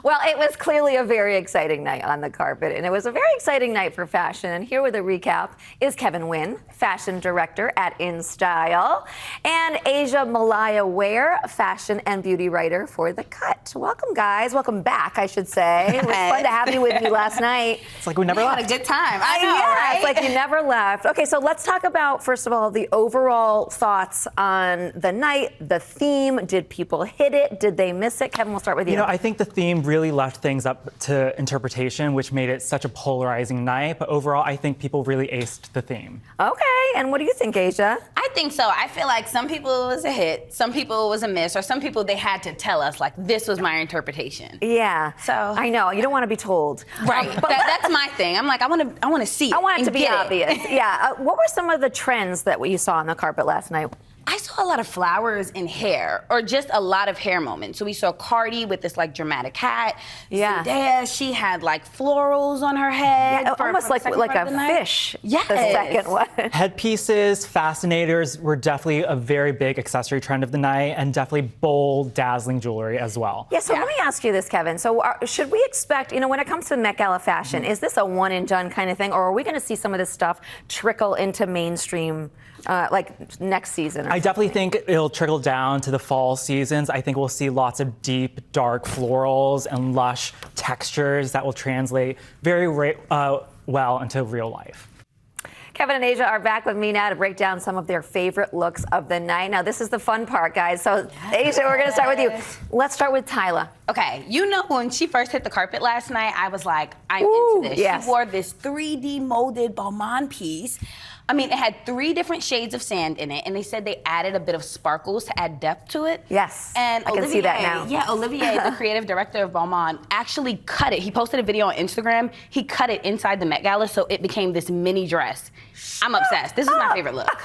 Well, it was clearly a very exciting night on the carpet, and it was a very exciting night for fashion. And here with a recap is Kevin Huynh, fashion director at InStyle, and Asia Milia Ware, fashion and beauty writer for The Cut. Welcome, guys. Welcome back, I should say. It was fun to have you with me last night. It's like we never left. Had a good time. I know, yeah, right? It's like you never left. Okay, so let's talk about, first of all, the overall thoughts on the night, the theme. Did people hit it? Did they miss it? Kevin, we'll start with you. You know, I think the theme really left things up to interpretation, which made it such a polarizing night. But overall, I think people really aced the theme. Okay, and what do you think, Asia? I think so. I feel like some people it was a hit, some people it was a miss, or some people they had to tell us, like, this was my interpretation. Yeah. So I know, you don't want to be told. Right. But that's my thing. I'm like, I want to see it. I want it to be get obvious. Yeah. What were some of the trends that you saw on the carpet last night? I saw a lot of flowers in hair, or just a lot of hair moments. So we saw Cardi with this like dramatic hat. Yeah. Zendaya, she had like florals on her head. Yeah, almost like a fish. Yes. The second one. Headpieces, fascinators were definitely a very big accessory trend of the night, and definitely bold, dazzling jewelry as well. Yeah, so let me ask you this, Kevin. So should we expect, when it comes to Met Gala fashion, is this a one and done kind of thing, or are we going to see some of this stuff trickle into mainstream like next season? I definitely think it'll trickle down to the fall seasons. I think we'll see lots of deep, dark florals and lush textures that will translate very well into real life. Kevin and Asia are back with me now to break down some of their favorite looks of the night. Now, this is the fun part, guys. So, Asia, we're going to start with you. Let's start with Tyla. Okay, when she first hit the carpet last night, I was like, I'm into this. Yes. She wore this 3D molded Balmain piece. I mean, it had 3 different shades of sand in it, and they said they added a bit of sparkles to add depth to it. Yes, and I can see that now. Yeah, Olivier, the creative director of Balmain, actually cut it. He posted a video on Instagram. He cut it inside the Met Gala, so it became this mini dress. I'm obsessed. This is my favorite look.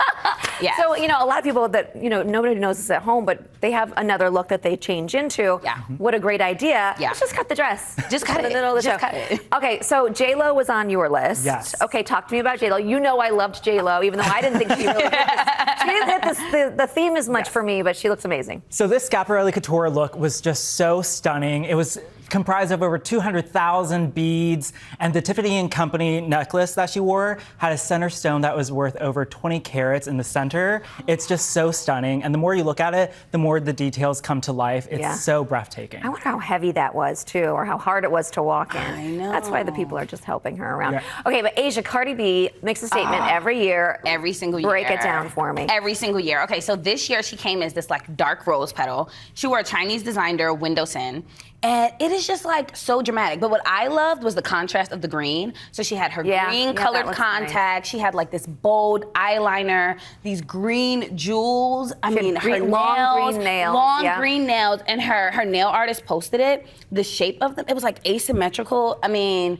Yeah. So, a lot of people that, nobody knows this at home, but they have another look that they change into. Yeah. What a great idea. Yeah. Let's just cut the dress. Just cut in the it. middle of the Just show. cut it. Okay, so J-Lo was on your list. Yes. Okay, talk to me about J-Lo. You know I loved J-Lo, even though I didn't think she really hit this. She didn't hit the theme as much for me, but she looks amazing. So this Schiaparelli Couture look was just so stunning. It was comprised of over 200,000 beads, and the Tiffany & Company necklace that she wore had a center stone that was worth over 20 carats in the center. It's just so stunning, and the more you look at it, the more the details come to life. It's so breathtaking. I wonder how heavy that was, too, or how hard it was to walk in. I know. That's why the people are just helping her around. Yeah. Okay, but Asia, Cardi B makes a statement every year. Every single year. Break it down for me. Every single year. Okay, so this year she came as this like dark rose petal. She wore a Chinese designer windowsin. And it is just like so dramatic. But what I loved was the contrast of the green. So she had her green colored contacts. Nice. She had like this bold eyeliner, these green jewels. I mean, her long green nails. Long green nails. And her nail artist posted it. The shape of them, it was like asymmetrical. I mean,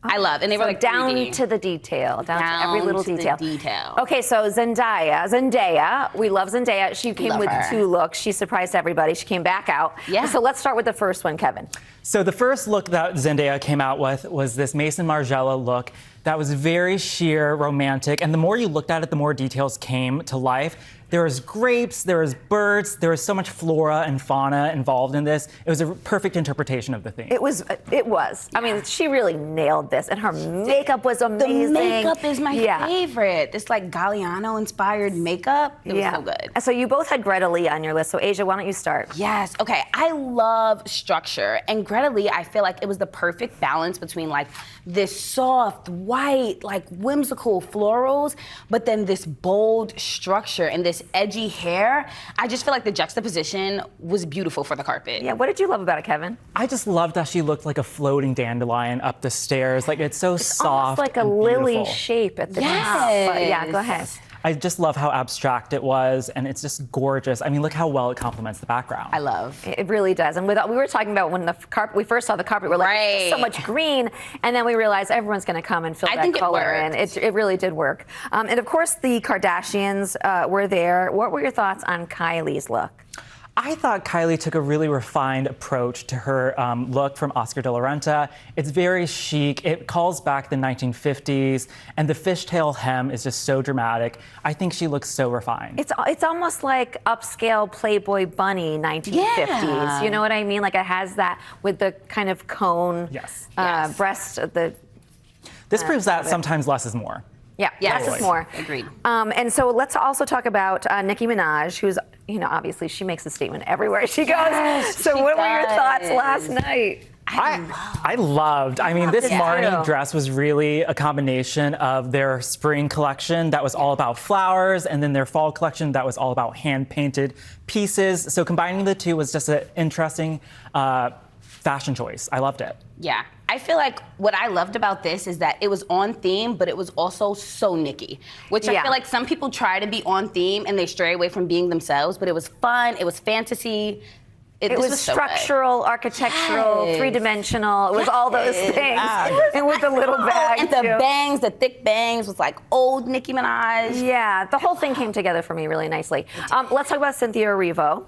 I love, and they were like down 3D. to the detail, down to every little to detail. The detail. Okay, so Zendaya, we love Zendaya. She came with 2 looks. She surprised everybody. She came back out. Yeah. So let's start with the first one, Kevin. So the first look that Zendaya came out with was this Maison Margiela look that was very sheer, romantic, and the more you looked at it, the more details came to life. There was grapes, there was birds, there was so much flora and fauna involved in this. It was a perfect interpretation of the theme. It was. Yeah. I mean, she really nailed this, and her makeup was amazing. The makeup is my favorite. This like Galliano-inspired makeup. It was so good. So you both had Greta Lee on your list. So Asia, why don't you start? Yes. Okay. I love structure, and Greta Lee, I feel like it was the perfect balance between like this soft, white, like whimsical florals, but then this bold structure and this edgy hair. I just feel like the juxtaposition was beautiful for the carpet. Yeah, what did you love about it, Kevin? I just loved that she looked like a floating dandelion up the stairs. Like, it's so soft. Almost like a lily shape at the top. But yeah, go ahead. I just love how abstract it was, and it's just gorgeous. I mean, look how well it complements the background. I love. It really does. And we were talking about when we first saw the carpet, we're like, so much green, and then we realized everyone's going to come and fill that color in. It really did work. And of course, the Kardashians were there. What were your thoughts on Kylie's look? I thought Kylie took a really refined approach to her look from Oscar de la Renta. It's very chic. It calls back the 1950s, and the fishtail hem is just so dramatic. I think she looks so refined. It's almost like upscale Playboy bunny 1950s. Yeah. You know what I mean? Like it has that with the kind of cone Yes. breast. This proves that sometimes less is more. Yeah, Yes. less is more. Agreed. And so let's also talk about Nicki Minaj, who's, obviously she makes a statement everywhere she goes. Yes, So she what were your thoughts does. last night? I loved. I mean, this it Marnie too. dress was really a combination of their spring collection that was all about flowers, and then their fall collection that was all about hand-painted pieces. So combining the two was just an interesting fashion choice. I loved it. Yeah. I feel like what I loved about this is that it was on theme, but it was also so Nicki, which I Yeah. feel like some people try to be on theme and they stray away from being themselves, but it was fun, it was fantasy. It This was so good. structural, architectural, Yes. three-dimensional. It was all those things. And with the little bag, And the too. bangs, the thick bangs was like old Nicki Minaj. Yeah, the whole thing came together for me really nicely. Let's talk about Cynthia Erivo.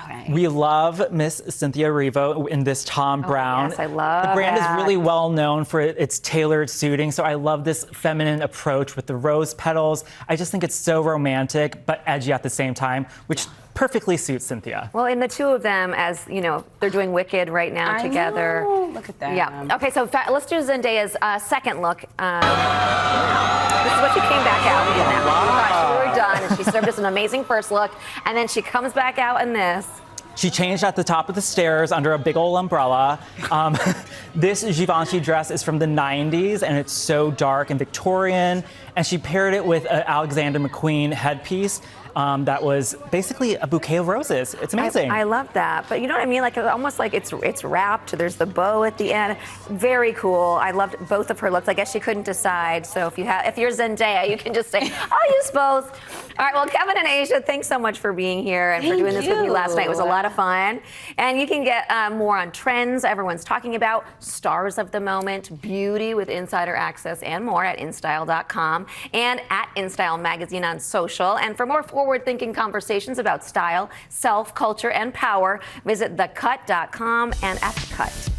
Okay. We love Miss Cynthia Erivo in this Tom Brown. yes, I love The brand that. is really well known for its tailored suiting, so I love this feminine approach with the rose petals. I just think it's so romantic, but edgy at the same time, which perfectly suits Cynthia. Well, and the two of them, as you know, they're doing Wicked right now I together. know. Look at that. Yeah. Okay, so let's do Zendaya's second look. This is what she came back out in. Now. We thought we were done. She served us an amazing first look, and then she comes back out in this. She changed at the top of the stairs under a big old umbrella. This Givenchy dress is from the 90s, and it's so dark and Victorian. And she paired it with an Alexander McQueen headpiece that was basically a bouquet of roses. It's amazing. I love that, but you know what I mean? Like almost like it's wrapped. There's the bow at the end. Very cool. I loved both of her looks. I guess she couldn't decide. So if you're Zendaya, you can just say, I'll use both. All right. Well, Kevin and Asia, thanks so much for being here and for Thank doing this with me last night. It was a you. lot of fun. And you can get more on trends everyone's talking about, stars of the moment, beauty with insider access, and more at InStyle.com and at InStyle Magazine on social. And for more forward-thinking conversations about style, self, culture, and power, visit thecut.com and at The Cut.